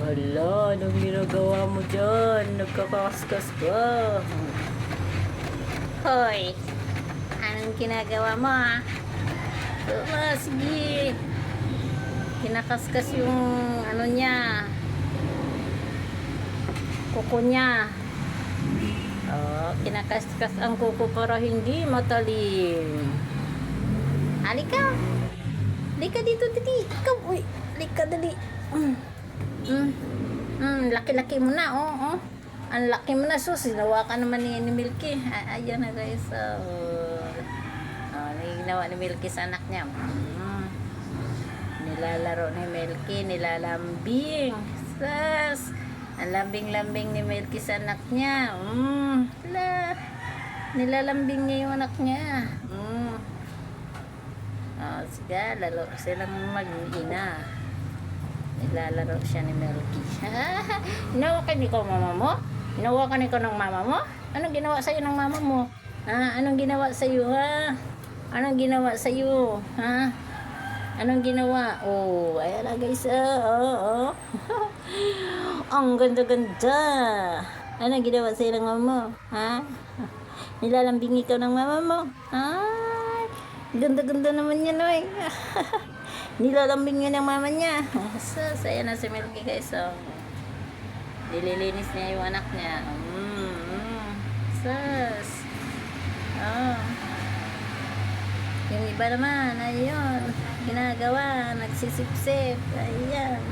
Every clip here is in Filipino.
Hala, anong ginagawa mo dyan? Nagkakaskas ka. Hoy, anong ginagawa mo ah? Sige. Kinakaskas yung ano niya. Kuko niya. Kinakaskas ang kuko para hindi matalim. Halika. Halika dito, dali. Ikaw, uy. Halika, dali. Laki-laki mo na, oh. Ang laki mo na, sus. Ginawa ka naman ni Milky. Ayan na, guys. Ginawa ni Milky sa anak niya. Nilalaro ni Milky, nilalambing. Sus. Ang lambing-lambing ni Milky sa anak niya. Nilalambing niya yung anak niya. Sige, lalo silang mag-ina. Nilalaro siya ni Milky. Hinawakan ikaw mama mo? Hinawakan ikaw ng mama mo? Anong ginawa sa'yo ng mama mo? Anong ginawa sa'yo, ha? Anong ginawa sa'yo? Ha? Anong ginawa? Oh, ayan na guys. Ang ganda-ganda. Anong ginawa sa'yo ng mama mo? Ha? Nilalambing ikaw ng mama mo? Ganda-ganda naman yan, oy. Nilalambing yun ng mama niya. Saya na si Milky, guys. Nililinis niya yung anak niya. Sus. Yung iba naman, ayun. Ginagawa, nagsisip-sip. Ayan.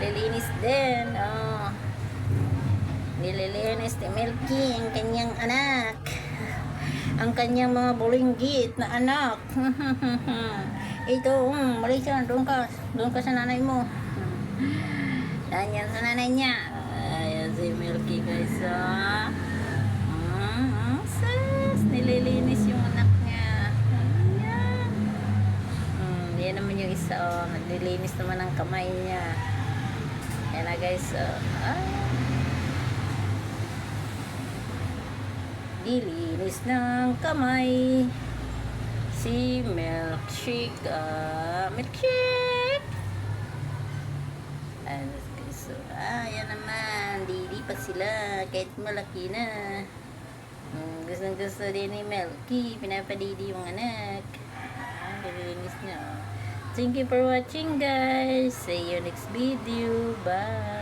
Lilinis din. Nililinis ni Milky ang kanyang anak. Ang kanyang mga bulinggit na anak. Ito, mali siya. Doon ka sa nanay mo. Nandiyan sa nanay niya. Ayan si Milky, guys. Sus, nililinis yung anak niya. Ayan. Yan naman yung isa. Naglilinis naman ang kamay niya. Ayan na, guys. Nilinis ng kamay si Milkshake. Milkshake. Ayan naman, lilipat sila kahit malaki na. Gusto din ni Milky, pinapadidi yung anak. Nililinis niya. Thank you for watching, guys. See you next video. Bye.